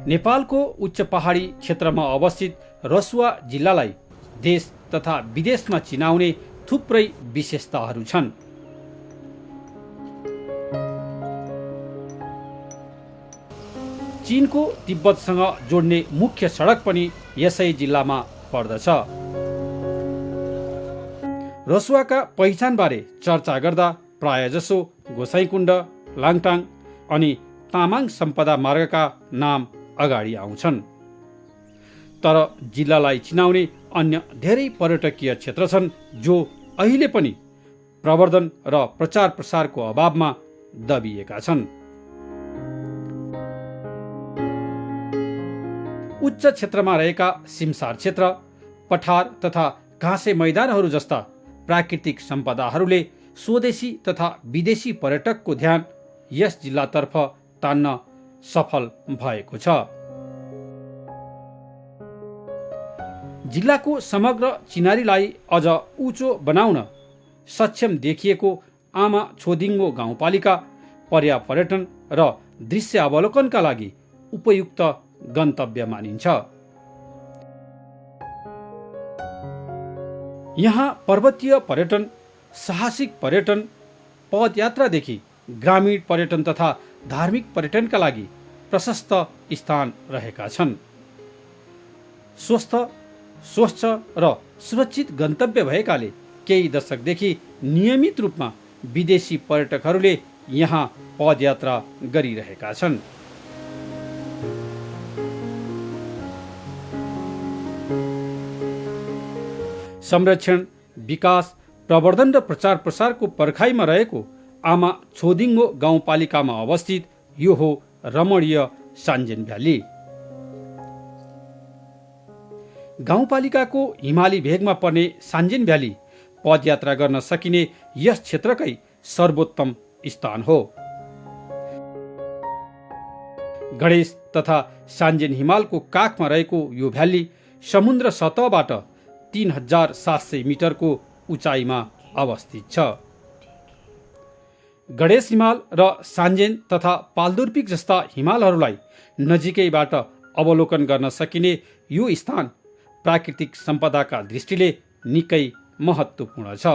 नेपालको उच्च पहाडी क्षेत्रमा अवस्थित रसुवा जिल्लालाई देश तथा विदेशमा चिनाउने थुप्रै विशेषताहरू छन्। चीनको तिब्बतसँग जोड्ने मुख्य सडक पनि यसै जिल्लामा पर्दछ। रसुवाका पहिचानबारे चर्चा गर्दा प्रायजसो गोसाइँकुण्ड, लाङटाङ अनि तामाङ सम्पदा मार्गका नाम अगाडि आउँछन्। तर जिल्लालाई चिनाउने अन्य धेरै पर्यटकीय क्षेत्र छन् जो अहिले पनि प्रवर्धन र प्रचार प्रसारको अभावमा दबिएका छन्। उच्च क्षेत्रमा रहेका सिमसार क्षेत्र, पठार तथा घाँसे मैदानहरू जस्ता प्राकृतिक सम्पदाहरूले स्वदेशी तथा विदेशी पर्यटकको ध्यान यस जिल्लातर्फ तान्न सफल भएको छ। जिल्लाको समग्र चिनारीलाई अझ उँचो बनाउन सक्षम देखिएको आमा छोदिङ्गो गाउँपालिका पर्यटन र दृश्य अवलोकनका लागि उपयुक्त गन्तव्य मानिन्छ। यहाँ पर्वतीय पर्यटन, साहसिक पर्यटन, पदयात्रादेखि ग्रामीण पर्यटन तथा धार्मिक पर्यटनका लागि प्रशस्त स्थान रहेका छन्। स्वस्थ, स्वच्छ र सुरक्षित गन्तव्य भएकाले केही दशकदेखि नियमित रूपमा विदेशी पर्यटकहरूले यहाँ पदयात्रा गरिरहेका छन्। संरक्षण, विकास, प्रवर्धन र प्रचार प्रसारको पर्खाइमा रहेको आमा छोदिङ्गो गाउँपालिकामा अवस्थित यो हो रमणीय सान्जेन भ्याली। गाउँपालिकाको हिमाली भेगमा पर्ने सान्जेन भ्याली पदयात्रा गर्न सकिने यस क्षेत्रकै सर्वोत्तम स्थान हो। गणेश तथा सान्जेन हिमालको काखमा रहेको यो भ्याली समुद्र सतहबाट 3700 मिटरको उचाइमा अवस्थित छ। गणेश हिमाल र सान्जेन तथा पाल्दुर्पिक जस्ता हिमालहरूलाई नजिकैबाट अवलोकन गर्न सकिने यो स्थान प्राकृतिक सम्पदाका दृष्टिले निकै महत्त्वपूर्ण छ।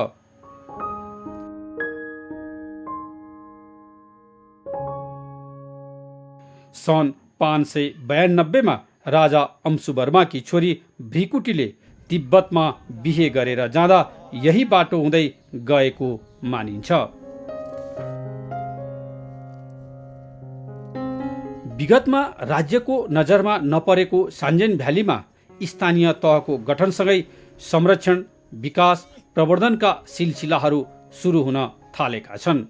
सन् 592 मा राजा अंशुवर्माकी छोरी भ्रिकुटीले तिब्बतमा बिहे गरेर जाँदा यही बाटो हुँदै गएको मानिन्छ। विगतमा राज्यको नजरमा नपरेको सान्जेन भ्यालीमा स्थानीय तहको गठनसँगै संरक्षण, विकास, प्रवर्धनका सिलसिलाहरू सुरु हुन थालेका छन्।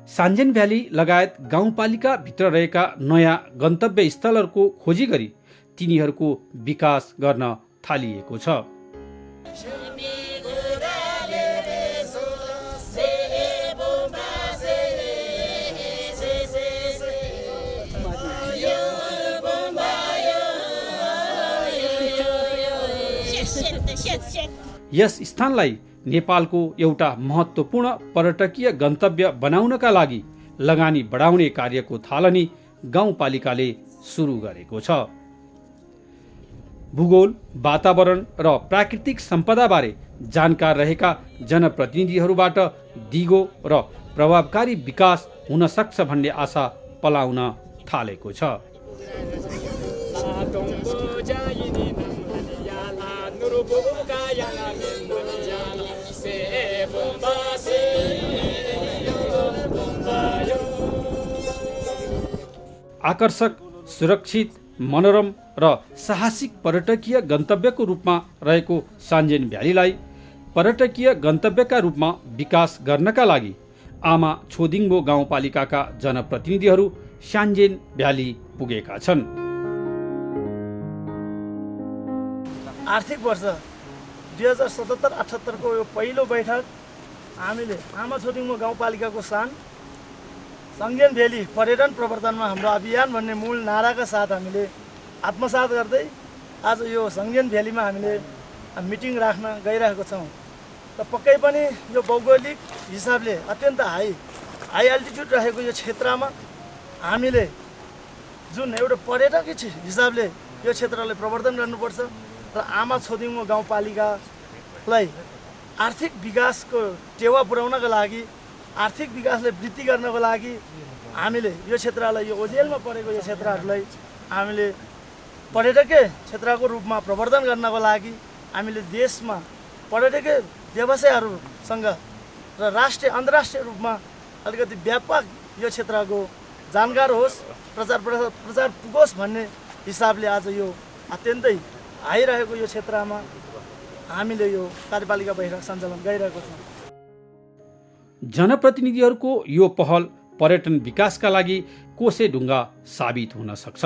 सान्जेन भ्याली लगायत गाउँपालिका भित्र रहेका नयाँ गन्तव्य स्थलहरूको खोजी गरी तिनीहरूको विकास गर्न थालिएको छ। यस स्थानलाई नेपालको एउटा महत्त्वपूर्ण पर्यटकीय गन्तव्य बनाउनका लागि लगानी बढाउने कार्यको थालनी गाउँपालिकाले सुरु गरेको छ। भूगोल, वातावरण र प्राकृतिक सम्पदाबारे जानकार रहेका जनप्रतिनिधिहरूबाट दिगो र प्रभावकारी विकास हुन सक्छ भन्ने आशा पलाउन थालेको छ। आकर्षक, सुरक्षित, मनोरम र साहसिक पर्यटकीय गन्तव्यको रूपमा रहेको सान्जेन भ्यालीलाई पर्यटकीय गन्तव्यका रूपमा विकास गर्नका लागि आमा छोदिङ्गो गाउँपालिकाका जनप्रतिनिधिहरू सान्जेन भ्याली पुगेका छन्। आर्थिक वर्ष 2077-78 को यो पहिलो बैठक हामीले आमा छोदिङ्गो गाउँपालिकाको सान्जेन भ्याली पर्यटन प्रवर्धनमा हाम्रो अभियान भन्ने मूल नाराका साथ हामीले आत्मसात गर्दै आज यो सान्जेन भ्यालीमा हामीले मिटिङ राख्न गइरहेको छौँ। र पक्कै पनि यो भौगोलिक हिसाबले अत्यन्त हाई अल्टिट्युड रहेको यो क्षेत्रमा हामीले जुन एउटा पर्यटक हिसाबले यो क्षेत्रलाई प्रवर्धन गर्नुपर्छ र आमा छोदिङमो गाउँपालिकालाई आर्थिक विकासको टेवा पुर्याउनको लागि आर्थिक विकासलाई वृद्धि गर्नको लागि हामीले यो क्षेत्रलाई यो ओझेलमा परेको यो क्षेत्रहरूलाई हामीले पर्यटकीय क्षेत्रको रूपमा प्रवर्धन गर्नको लागि हामीले देशमा पर्यटकीय व्यवसायहरूसँग र राष्ट्रिय अन्तर्राष्ट्रिय रूपमा अलिकति व्यापक यो क्षेत्रको जानकार होस् प्रचार पुगोस् भन्ने हिसाबले आज यो अत्यन्तै आइरहेको यो क्षेत्रमा हामीले यो कार्यपालिका बैठक सञ्चालन गरिरहेको छौँ। जनप्रतिनिधिहरूको यो पहल पर्यटन विकासका लागि कोसेढुङ्गा साबित हुन सक्छ।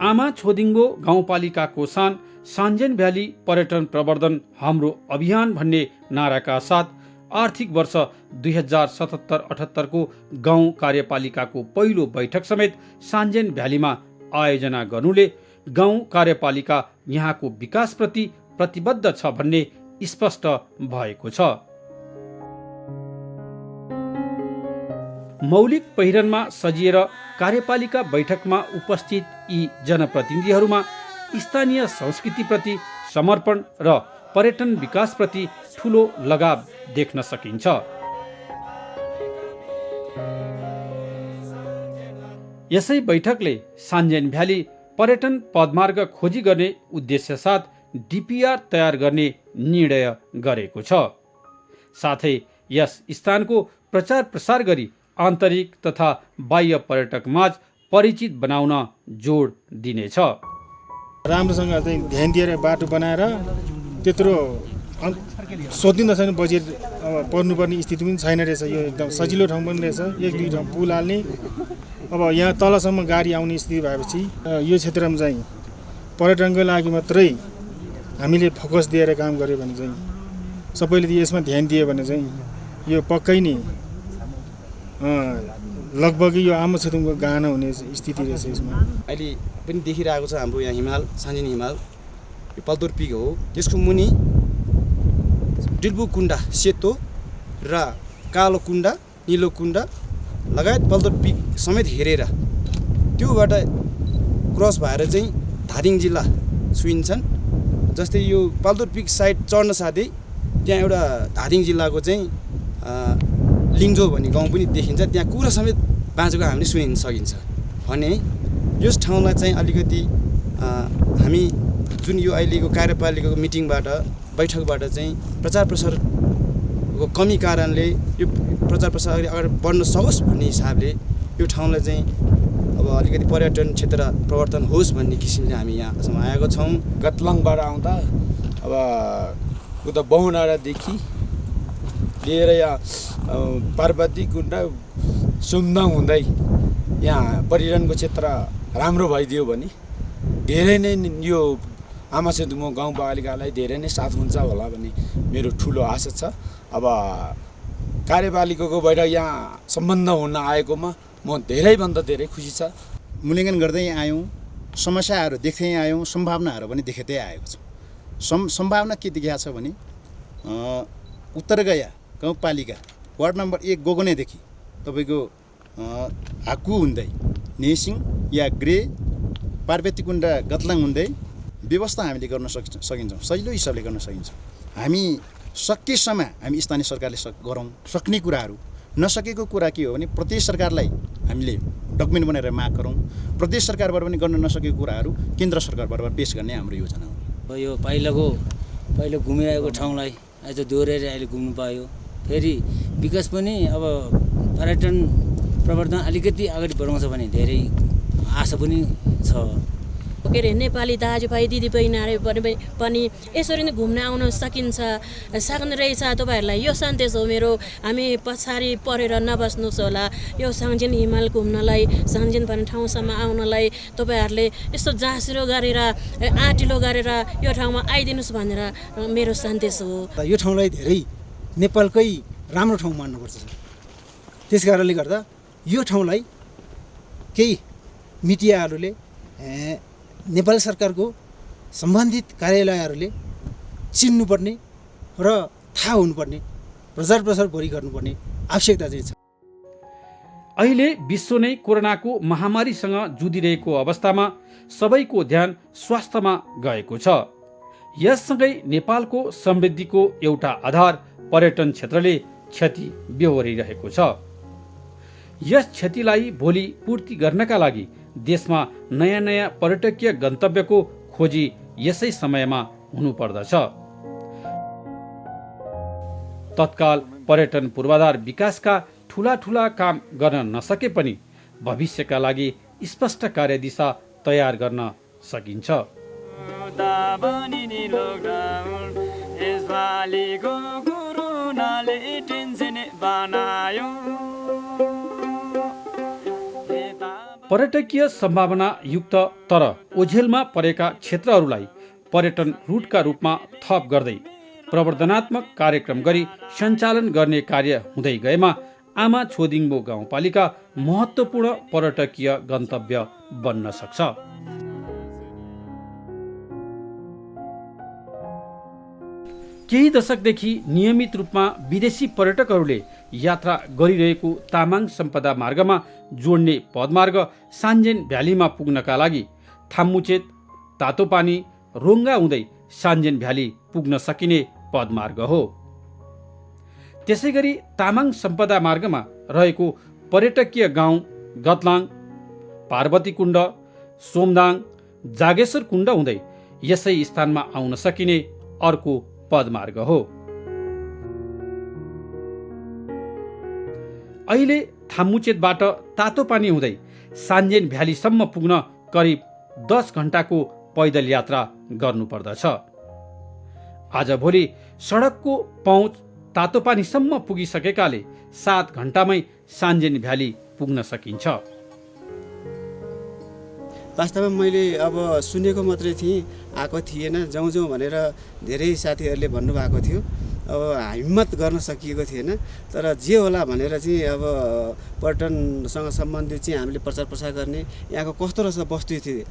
आमा छोदिङ्गो गाउँपालिकाको सान सान्जेन भ्याली पर्यटन प्रवर्धन हाम्रो अभियान भन्ने नाराका साथ आर्थिक वर्ष 2077-78 को गाउँ कार्यपालिकाको पहिलो बैठक समेत सान्जेन भ्यालीमा आयोजना गर्नुले गाउँ कार्यपालिका यहाँको विकासप्रति प्रतिबद्ध छ भन्ने स्पष्ट भएको छ। मौलिक पहिरनमा सजिएर कार्यपालिका बैठकमा उपस्थित यी जनप्रतिनिधिहरूमा स्थानीय संस्कृतिप्रति समर्पण र पर्यटन विकासप्रति ठूलो लगाव देख्न सकिन्छ। यसै बैठकले सान्जेन भ्याली पर्यटन पदमार्ग खोजी गर्ने उद्देश्य साथ डिपिआर तयार गर्ने निर्णय गरेको छ। साथै यस स्थानको प्रचार प्रसार गरी आन्तरिक तथा बाह्य पर्यटक माझ परिचित बनाउन जोड दिनेछ। राम्रोसँग चाहिँ ध्यान दिएर बाटो बनाएर त्यत्रो सोधिँदा छैन बजेट पर्नुपर्ने स्थिति पनि छैन रहेछ। यो एकदम सजिलो ठाउँ पनि रहेछ, 1-2 ठाउँ पुल हाल्ने। अब यहाँ तलसम्म गाडी आउने स्थिति भएपछि यो क्षेत्रमा चाहिँ पर्यटनको लागि मात्रै हामीले फोकस दिएर काम गर्यो भने चाहिँ सबैले यसमा ध्यान दियो भने चाहिँ यो पक्कै नै लगभग यो आमा छोदिङको गाना हुने स्थिति रहेछ। यसमा अहिले पनि देखिरहेको छ हाम्रो यहाँ हिमाल सान्जेन हिमाल यो पल्तोर पिक हो। त्यसको मुनि डिल्बु कुण्डा सेतो र कालो कुण्डा निलो कुण्डा लगायत पल्तोर पिक समेत हेरेर त्योबाट क्रस भएर चाहिँ धादिङ जिल्ला छुइन्छन्। जस्तै यो पल्तोर पिक साइड चढ्न साथै त्यहाँ एउटा धादिङ जिल्लाको चाहिँ लिङ्जो भन्ने गाउँ पनि देखिन्छ। त्यहाँ कुरा समेत बाँचेको हामीले सुनिन सकिन्छ भने यस ठाउँलाई चाहिँ अलिकति हामी जुन यो अहिलेको कार्यपालिकाको मिटिङबाट बैठकबाट चाहिँ प्रचार प्रसारको कमी कारणले यो प्रचार प्रसार अगाडि बढ्न सकोस् भन्ने हिसाबले यो ठाउँलाई चाहिँ अब अलिकति पर्यटन क्षेत्र प्रवर्तन होस् भन्ने किसिमले हामी यहाँसम्म आएको छौँ। गतलङबाट आउँदा अब उता बहुनाडादेखि लिएर यहाँ पार्वती कुण्डा सुमदाङ हुँदै यहाँ पर्यटनको क्षेत्र राम्रो भइदियो भने धेरै नै यो आमा छोदिङमो गाउँपालिकालाई धेरै नै साथ हुन्छ होला भन्ने मेरो ठुलो आशा छ। अब कार्यपालिकाको बैठक यहाँ सम्बन्ध हुन आएकोमा म धेरैभन्दा धेरै खुसी छ। मूल्याङ्कन गर्दै आयौँ, समस्याहरू देख्दै आयौँ, सम्भावनाहरू पनि देख्दै आएको छ। सम्भावना के देखिएको छ भने उत्तरगया गाउँपालिका वार्ड नम्बर 1 गोगनेदेखि तपाईँको हाकु हुँदै नेसिङ या ग्रे पार्वती कुण्डा गतलाङ हुँदै व्यवस्था हामीले गर्न सकिन्छौँ, सजिलो हिसाबले गर्न सकिन्छ। हामी सकेसम्म हामी स्थानीय सरकारले गरौँ सक्ने कुराहरू। नसकेको कुरा के हो भने प्रदेश सरकारलाई हामीले डकुमेन्ट बनाएर माग गरौँ। प्रदेश सरकारबाट पनि गर्न नसकेको कुराहरू केन्द्र सरकारबाट पेश गर्ने हाम्रो योजना हो। यो पहिलो घुमिरहेको ठाउँलाई आज दोहोऱ्याएर अहिले घुम्नु पायो। फेरि विकास पनि अब पर्यटन प्रवर्धन अलिकति अगाडि बढाउँछ भने धेरै आशा पनि छ। के अरे नेपाली दाजुभाइ दिदीबहिनीहरू पनि यसरी नै घुम्न आउन सकिन्छ सक्ने रहेछ। तपाईँहरूलाई यो सन्देश हो मेरो, हामी पछाडि परेर नबस्नुहोस् होला। यो सान्जेन हिमाल घुम्नलाई सान्जेन भन्ने ठाउँसम्म आउनलाई तपाईँहरूले यस्तो जाँसिरो गरेर आँटिलो गरेर यो ठाउँमा आइदिनुहोस् भनेर मेरो सन्देश हो। यो ठाउँलाई धेरै नेपालकै राम्रो ठाउँ मान्नुपर्छ। त्यस कारणले गर्दा यो ठाउँलाई केही मिडियाहरूले नेपाल सरकारको सम्बन्धित कार्यालयहरूले चिन्नुपर्ने र थाहा हुनुपर्ने, प्रचार प्रसार बढी गर्नुपर्ने आवश्यकता चाहिँ छ। अहिले विश्व नै कोरोनाको महामारीसँग जुधिरहेको अवस्थामा सबैको ध्यान स्वास्थ्यमा गएको छ। यससँगै नेपालको समृद्धिको एउटा आधार पर्यटन क्षेत्रले क्षति बेहोरिरहेको छ। यस क्षतिलाई भोलि पूर्ति गर्नका लागि देशमा नयाँ नयाँ पर्यटकीय गन्तव्यको खोजी यसै समयमा हुनुपर्दछ। तत्काल पर्यटन पूर्वाधार विकासका ठूला काम गर्न नसके पनि भविष्यका लागि स्पष्ट कार्यदिशा तयार गर्न सकिन्छ। पर्यटकीय सम्भावना युक्त तर ओझेलमा परेका क्षेत्रहरूलाई पर्यटन रुटका रूपमा थप गर्दै प्रवर्धनात्मक कार्यक्रम गरी सञ्चालन गर्ने कार्य हुँदै गएमा आमा छोदिङबो गाउँपालिका महत्त्वपूर्ण पर्यटकीय गन्तव्य बन्न सक्छ। केही दशकदेखि नियमित रूपमा विदेशी पर्यटकहरूले यात्रा गरिरहेको तामाङ सम्पदा मार्गमा जोड्ने पदमार्ग सान्जेन भ्यालीमा पुग्नका लागि थाम्मुचेत, तातोपानी, रोङ्गा हुँदै सान्जेन भ्याली पुग्न सकिने पदमार्ग हो। त्यसै गरी तामाङ सम्पदा मार्गमा रहेको पर्यटकीय गाउँ गतलाङ, पार्वती कुण्ड, सोमदाङ, जागेश्वर कुण्ड हुँदै यसै स्थानमा आउन सकिने अर्को पदमार्ग हो। अहिले थाम्मुचेतबाट तातोपानी हुँदै सान्जेन भ्यालीसम्म पुग्न करिब 10 घण्टाको पैदल यात्रा गर्नुपर्दछ। आजभोलि सडकको पहुँच तातोपानीसम्म पुगिसकेकाले 7 घण्टामै सान्जेन भ्याली पुग्न सकिन्छ। वास्तवमा मैले अब सुनेको मात्रै थिएँ, आएको थिएन। जाउँ जाउँ भनेर धेरै साथीहरूले भन्नुभएको थियो। अब हिम्मत गर्न सकिएको थिएन। तर जे होला भनेर चाहिँ अब पर्यटनसँग सम्बन्धित चाहिँ हामीले प्रचार प्रसार गर्ने, यहाँको कस्तो रहेछ वस्तुस्थिति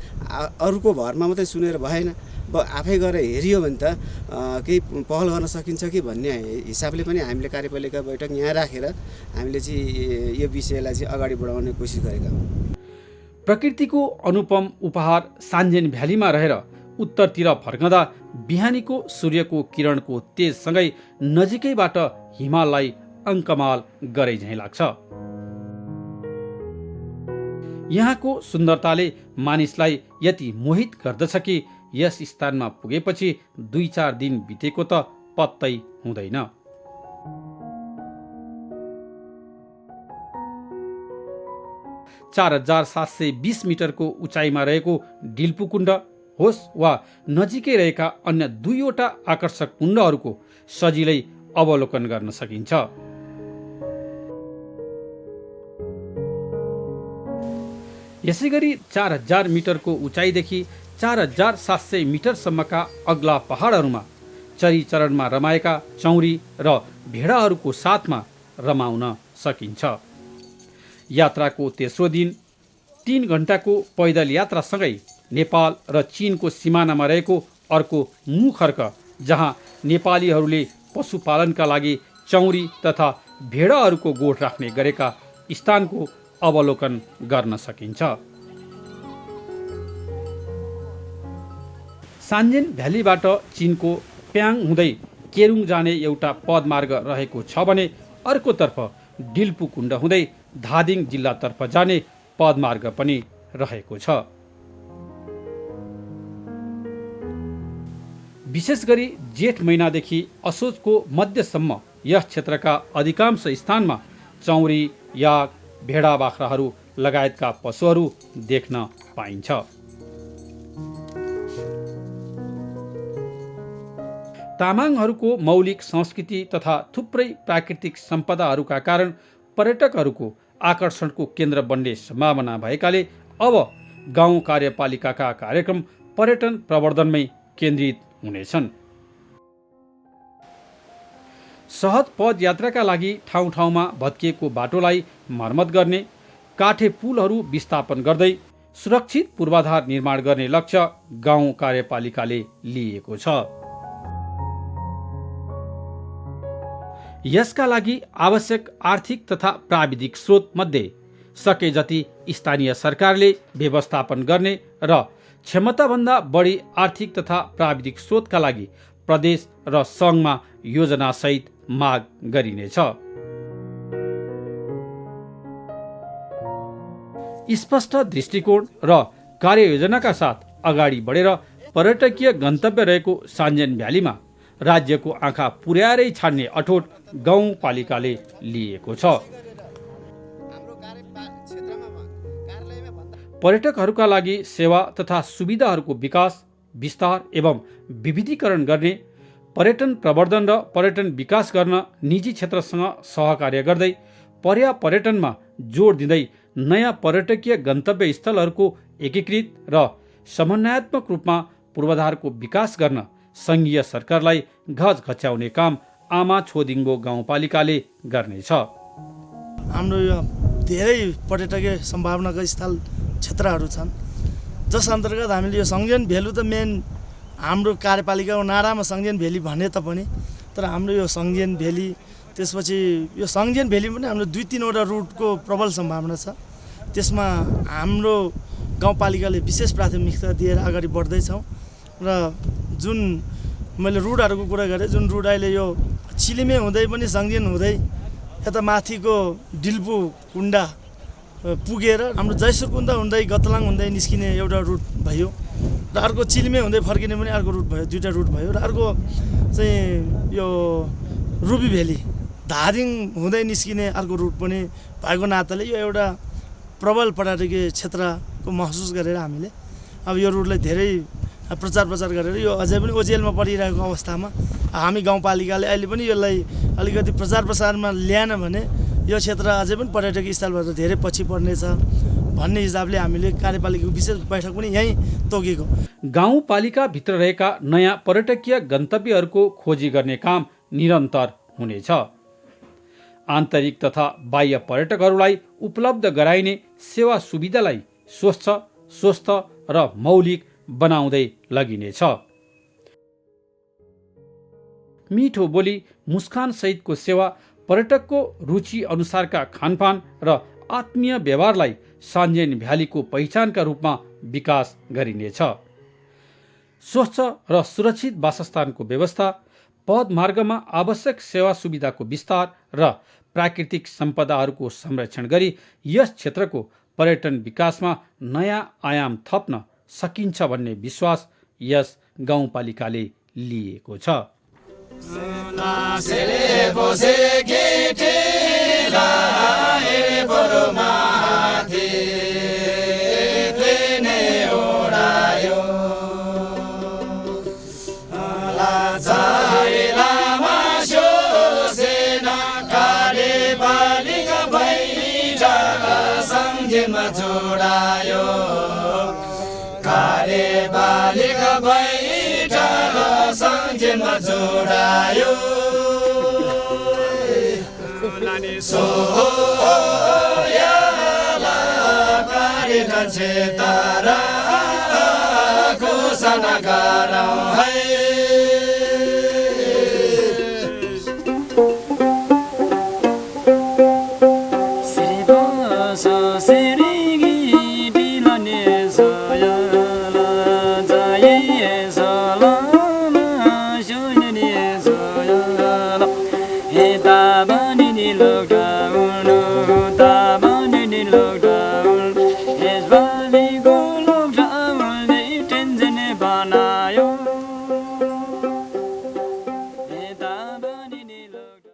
अरूको भरमा मात्रै सुनेर भएन। आफै गएर हेरियो भने त केही पहल गर्न सकिन्छ कि भन्ने हिसाबले पनि हामीले कार्यपालिका बैठक यहाँ राखेर हामीले चाहिँ यो विषयलाई चाहिँ अगाडि बढाउने कोसिस गरेका हौँ। प्रकृतिको अनुपम उपहार सान्जेन भ्यालीमा रहेर उत्तरतिर फर्कँदा बिहानीको सूर्यको किरणको तेजसँगै नजिकैबाट हिमाललाई अङ्कमाल गरे झैँ लाग्छ। यहाँको सुन्दरताले मानिसलाई यति मोहित गर्दछ कि यस स्थानमा पुगेपछि 2-4 दिन बितेको त पत्तै हुँदैन। चार 4720 मिटरको उचाइमा रहेको डिल्पु कुण्ड होस् वा नजिकै रहेका अन्य 2वटा आकर्षक कुण्डहरूको सजिलै अवलोकन गर्न सकिन्छ। यसैगरी 4000 मिटरको उचाइदेखि 4700 मिटरसम्मका अग्ला पहाडहरूमा चरीचरणमा रमाएका चौरी र भेडाहरूको साथमा रमाउन सकिन्छ। यात्राको तेस्रो दिन 3 घण्टाको पैदल यात्रासँगै नेपाल र चीनको सिमानामा रहेको अर्को मुखर्क, जहाँ नेपालीहरूले पशुपालनका लागि चौरी तथा भेडाहरूको गोठ राख्ने गरेका स्थानको अवलोकन गर्न सकिन्छ। सान्जेन भ्यालीबाट चीनको प्याङ हुँदै केरुङ जाने एउटा पदमार्ग रहेको छ भने अर्कोतर्फ डिल्पु कुण्ड हुँदै धादिङ जिल्लातर्फ जाने पदमार्ग पनि रहेको छ। विशेष गरी जेठ महिनादेखि असोजको मध्यसम्म यस क्षेत्रका अधिकांश स्थानमा चौरी, याक, भेडा बाख्राहरू लगायतका पशुहरू देख्न पाइन्छ। तामाङहरूको मौलिक संस्कृति तथा थुप्रै प्राकृतिक सम्पदाहरूका कारण पर्यटकहरूको आकर्षणको केन्द्र बन्ने सम्भावना भएकाले अब गाउँ कार्यपालिकाका कार्यक्रम पर्यटन प्रवर्धनमै केन्द्रित हुनेछन्। सहज पदयात्राका लागि ठाउँ ठाउँमा भत्किएको बाटोलाई मर्मत गर्ने, काठे पुलहरू विस्थापन गर्दै सुरक्षित पूर्वाधार निर्माण गर्ने लक्ष्य गाउँ कार्यपालिकाले लिएको छ। यसका लागि आवश्यक आर्थिक तथा प्राविधिक स्रोत मध्ये सके जति स्थानीय सरकारले व्यवस्थापन गर्ने र क्षमताभन्दा बढी आर्थिक तथा प्राविधिक स्रोतका लागि प्रदेश र सङ्घमा योजनासहित माग गरिनेछ। स्पष्ट दृष्टिकोण र कार्ययोजनाका साथ अगाडि बढेर पर्यटकीय गन्तव्य रहेको सान्जेन भ्यालीमा राज्यको आँखा पुर्याएरै छाड्ने अठोट गाउँपालिकाले लिएको छ। पर्यटकहरूका लागि सेवा तथा सुविधाहरूको विकास, विस्तार एवं विविधीकरण गर्ने, पर्यटन प्रवर्धन र पर्यटन विकास गर्न निजी क्षेत्रसँग सहकार्य गर्दै पर्यटनमा जोड दिँदै नयाँ पर्यटकीय गन्तव्य स्थलहरूको एकीकृत र समन्वयात्मक रूपमा पूर्वाधारको विकास गर्न सङ्घीय सरकारलाई घच घच्याउने काम आमा छोदिङ्बो गाउँपालिकाले गर्नेछ। हाम्रो यो धेरै पर्यटकीय सम्भावनाका स्थल क्षेत्रहरू छन्, जस अन्तर्गत हामीले यो सङ्जेन भेलु त मेन हाम्रो कार्यपालिकाको नारामा सङ्जेन भेली भने तापनि तर हाम्रो यो सङ्जेन भेली त्यसपछि यो सङ्जेन भेली पनि हाम्रो 2-3वटा रुटको प्रबल सम्भावना छ। त्यसमा हाम्रो गाउँपालिकाले विशेष प्राथमिकता दिएर अगाडि बढ्दैछौँ र जुन मैले रुटहरूको कुरा गरेँ, जुन रुट अहिले यो चिलिमे हुँदै पनि सङ्जेन हुँदै यता माथिको डिल्बु कुण्डा पुगेर हाम्रो जयसुरकुन्दा हुँदै गतलाङ हुँदै निस्किने एउटा रुट भयो र अर्को चिलिमे हुँदै फर्किने पनि अर्को रुट भयो, 2टा रुट भयो र अर्को चाहिँ यो रुबी भेली धादिङ हुँदै निस्किने अर्को रुट पनि भएको नाताले यो एउटा प्रबल पर्यटकीय क्षेत्रको महसुस गरेर हामीले अब यो रुटलाई धेरै प्रचार गरेर यो अझै पनि ओजेलमा परिरहेको अवस्थामा हामी गाउँपालिकाले अहिले पनि यसलाई अलिकति प्रसारमा ल्याएन भने यो क्षेत्र अझै पनि पर्यटकीय स्थलबाट धेरै पछि पर्नेछ भन्ने हिसाबले हामीले कार्यपालिकाको विशेष बैठक पनि यहीँ तोकेको। गाउँपालिकाभित्र रहेका नयाँ पर्यटकीय गन्तव्यहरूको खोजी गर्ने काम निरन्तर हुनेछ। आन्तरिक तथा बाह्य पर्यटकहरूलाई उपलब्ध गराइने सेवा सुविधालाई स्वच्छ, स्वस्थ र मौलिक बनाउँदै लगिनेछ। मिठो बोली, मुस्कान सहितको सेवा, पर्यटकको रुचि अनुसारका खानपान र आत्मीय व्यवहारलाई सान्जेन भ्यालीको पहिचानका रूपमा विकास गरिनेछ। स्वच्छ र सुरक्षित वासस्थानको व्यवस्था, पदमार्गमा आवश्यक सेवा सुविधाको विस्तार र प्राकृतिक सम्पदाहरूको संरक्षण गरी यस क्षेत्रको पर्यटन विकासमा नयाँ आयाम थप्न सकिन्छ भन्ने विश्वास यस गाउँपालिकाले लिएको छ। जोडायो सोयाला कारेटा छेतारा घोषणा गरौँ है।